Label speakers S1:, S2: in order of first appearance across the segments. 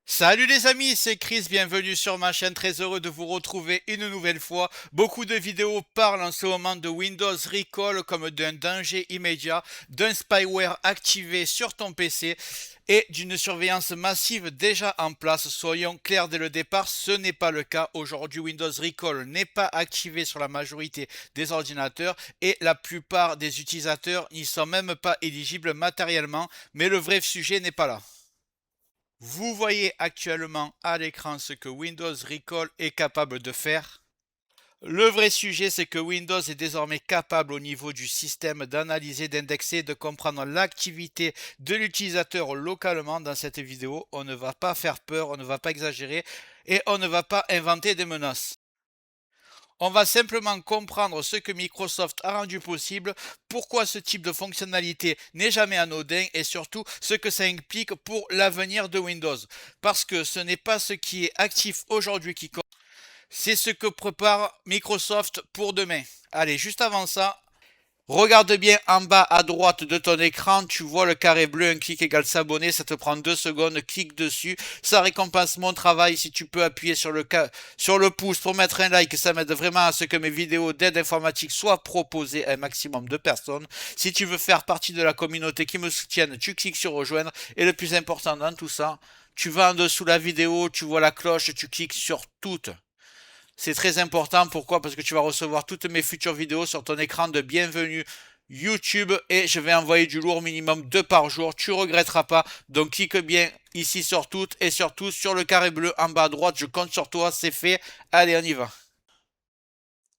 S1: Salut les amis, c'est Chris, bienvenue sur ma chaîne, très heureux de vous retrouver une nouvelle fois. Beaucoup de vidéos parlent en ce moment de Windows Recall comme d'un danger immédiat, d'un spyware activé sur ton PC et d'une surveillance massive déjà en place. Soyons clairs dès le départ, ce n'est pas le cas. Aujourd'hui, Windows Recall n'est pas activé sur la majorité des ordinateurs et la plupart des utilisateurs n'y sont même pas éligibles matériellement, mais le vrai sujet n'est pas là. Vous voyez actuellement à l'écran ce que Windows Recall est capable de faire. Le vrai sujet, c'est que Windows est désormais capable au niveau du système d'analyser, d'indexer, de comprendre l'activité de l'utilisateur localement. Dans cette vidéo, on ne va pas faire peur, on ne va pas exagérer et on ne va pas inventer des menaces. On va simplement comprendre ce que Microsoft a rendu possible, pourquoi ce type de fonctionnalité n'est jamais anodin et surtout ce que ça implique pour l'avenir de Windows. Parce que ce n'est pas ce qui est actif aujourd'hui qui compte, c'est ce que prépare Microsoft pour demain. Allez, juste avant ça, regarde bien en bas à droite de ton écran, tu vois le carré bleu, un clic égale s'abonner, ça te prend 2 secondes, clique dessus, ça récompense mon travail. Si tu peux appuyer sur le pouce pour mettre un like, ça m'aide vraiment à ce que mes vidéos d'aide informatique soient proposées à un maximum de personnes. Si tu veux faire partie de la communauté qui me soutienne, tu cliques sur rejoindre et le plus important dans tout ça, tu vas en dessous de la vidéo, tu vois la cloche, tu cliques sur toutes. C'est très important. Pourquoi? Parce que tu vas recevoir toutes mes futures vidéos sur ton écran de bienvenue YouTube et je vais envoyer du lourd minimum 2 par jour. Tu regretteras pas. Donc clique bien ici sur toutes et surtout sur le carré bleu en bas à droite. Je compte sur toi. C'est fait. Allez, on y va.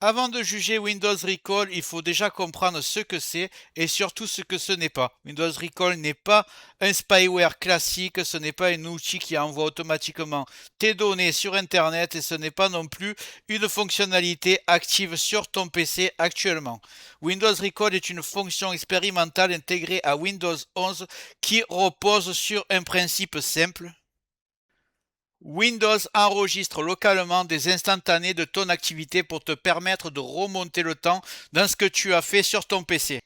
S1: Avant de juger Windows Recall, il faut déjà comprendre ce que c'est et surtout ce que ce n'est pas. Windows Recall n'est pas un spyware classique, ce n'est pas un outil qui envoie automatiquement tes données sur Internet et ce n'est pas non plus une fonctionnalité active sur ton PC actuellement. Windows Recall est une fonction expérimentale intégrée à Windows 11 qui repose sur un principe simple. Windows enregistre localement des instantanés de ton activité pour te permettre de remonter le temps dans ce que tu as fait sur ton PC.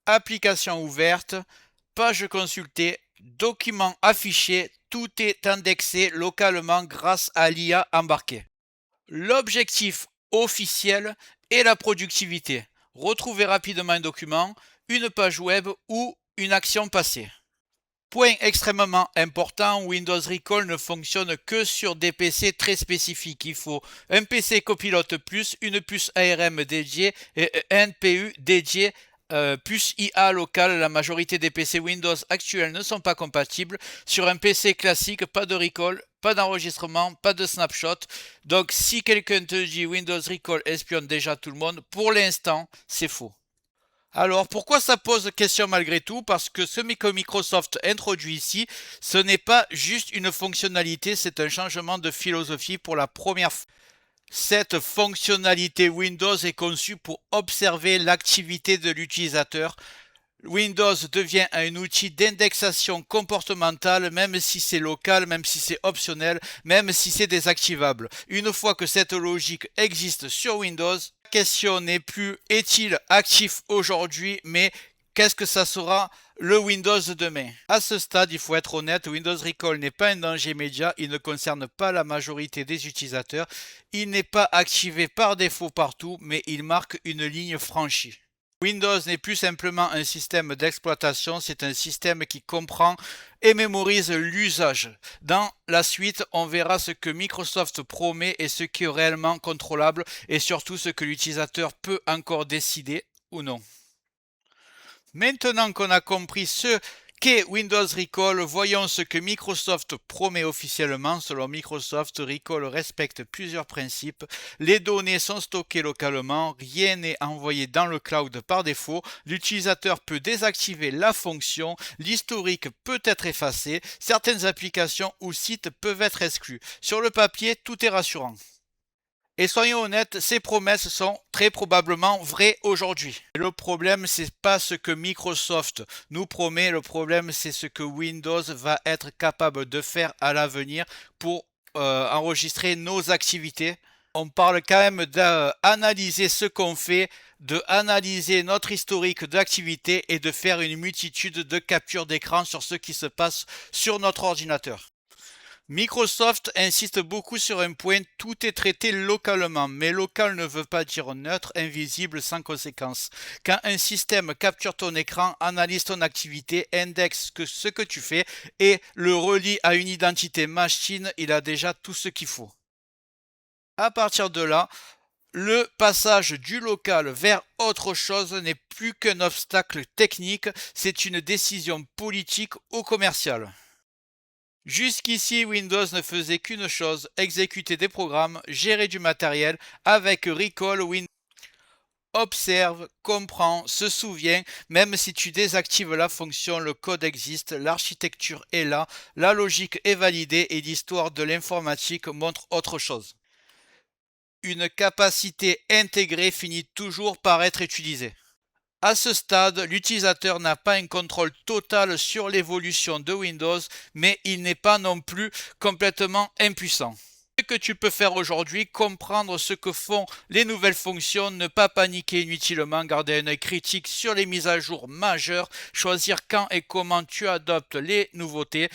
S1: Application ouverte, page consultée, documents affichés, tout est indexé localement grâce à l'IA embarquée. L'objectif officiel est la productivité. Retrouver rapidement un document, une page web ou une action passée. Point extrêmement important, Windows Recall ne fonctionne que sur des PC très spécifiques. Il faut un PC copilote plus, une puce ARM dédiée et un NPU dédié. Puce IA locale, la majorité des PC Windows actuels ne sont pas compatibles. Sur un PC classique, pas de recall, pas d'enregistrement, pas de snapshot. Donc si quelqu'un te dit Windows Recall espionne déjà tout le monde, pour l'instant, c'est faux. Alors, pourquoi ça pose question malgré tout? Parce que ce que Microsoft introduit ici, ce n'est pas juste une fonctionnalité, c'est un changement de philosophie pour la première fois. Cette fonctionnalité Windows est conçue pour observer l'activité de l'utilisateur. Windows devient un outil d'indexation comportementale, même si c'est local, même si c'est optionnel, même si c'est désactivable. Une fois que cette logique existe sur Windows, la question n'est plus est-il actif aujourd'hui, mais qu'est-ce que ça sera le Windows demain? À ce stade, il faut être honnête, Windows Recall n'est pas un danger immédiat, il ne concerne pas la majorité des utilisateurs, il n'est pas activé par défaut partout, mais il marque une ligne franchie. Windows n'est plus simplement un système d'exploitation, c'est un système qui comprend et mémorise l'usage. Dans la suite, on verra ce que Microsoft promet et ce qui est réellement contrôlable et surtout ce que l'utilisateur peut encore décider ou non. Maintenant qu'on a compris ce qu'est Windows Recall, voyons ce que Microsoft promet officiellement. Selon Microsoft, Recall respecte plusieurs principes. Les données sont stockées localement, rien n'est envoyé dans le cloud par défaut. L'utilisateur peut désactiver la fonction, l'historique peut être effacé, certaines applications ou sites peuvent être exclus. Sur le papier, tout est rassurant. Et soyons honnêtes, ces promesses sont très probablement vraies aujourd'hui. Le problème, c'est pas ce que Microsoft nous promet, le problème, c'est ce que Windows va être capable de faire à l'avenir pour enregistrer nos activités. On parle quand même d'analyser ce qu'on fait, de analyser notre historique d'activité et de faire une multitude de captures d'écran sur ce qui se passe sur notre ordinateur. Microsoft insiste beaucoup sur un point, tout est traité localement, mais local ne veut pas dire neutre, invisible, sans conséquence. Quand un système capture ton écran, analyse ton activité, indexe ce que tu fais et le relie à une identité machine, il a déjà tout ce qu'il faut. À partir de là, le passage du local vers autre chose n'est plus qu'un obstacle technique, c'est une décision politique ou commerciale. Jusqu'ici, Windows ne faisait qu'une chose, exécuter des programmes, gérer du matériel. Avec Recall, Windows observe, comprend, se souvient, même si tu désactives la fonction, le code existe, l'architecture est là, la logique est validée et l'histoire de l'informatique montre autre chose. Une capacité intégrée finit toujours par être utilisée. À ce stade, l'utilisateur n'a pas un contrôle total sur l'évolution de Windows, mais il n'est pas non plus complètement impuissant. Ce que tu peux faire aujourd'hui, comprendre ce que font les nouvelles fonctions, ne pas paniquer inutilement, garder un œil critique sur les mises à jour majeures, choisir quand et comment tu adoptes les nouveautés,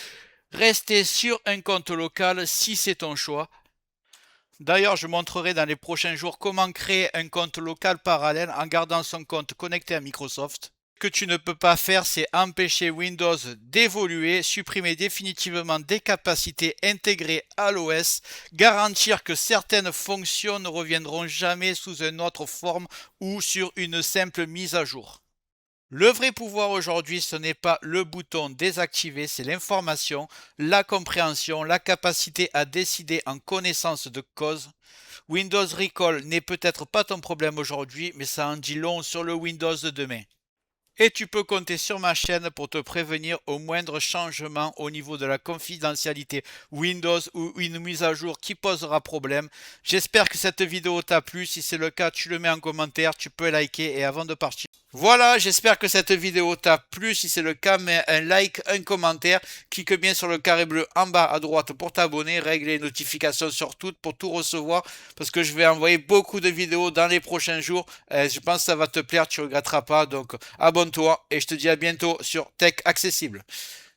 S1: rester sur un compte local si c'est ton choix. D'ailleurs, je montrerai dans les prochains jours comment créer un compte local parallèle en gardant son compte connecté à Microsoft. Ce que tu ne peux pas faire, c'est empêcher Windows d'évoluer, supprimer définitivement des capacités intégrées à l'OS, garantir que certaines fonctions ne reviendront jamais sous une autre forme ou sur une simple mise à jour. Le vrai pouvoir aujourd'hui, ce n'est pas le bouton désactiver, c'est l'information, la compréhension, la capacité à décider en connaissance de cause. Windows Recall n'est peut-être pas ton problème aujourd'hui, mais ça en dit long sur le Windows de demain. Et tu peux compter sur ma chaîne pour te prévenir au moindre changement au niveau de la confidentialité Windows ou une mise à jour qui posera problème. J'espère que cette vidéo t'a plu. Si c'est le cas, tu le mets en commentaire, tu peux liker et avant de partir. Voilà, j'espère que cette vidéo t'a plu. Si c'est le cas, mets un like, un commentaire. Clique bien sur le carré bleu en bas à droite pour t'abonner. Règle les notifications sur toutes pour tout recevoir. Parce que je vais envoyer beaucoup de vidéos dans les prochains jours. Je pense que ça va te plaire, tu ne regretteras pas. Donc abonne-toi et je te dis à bientôt sur Tech Accessible.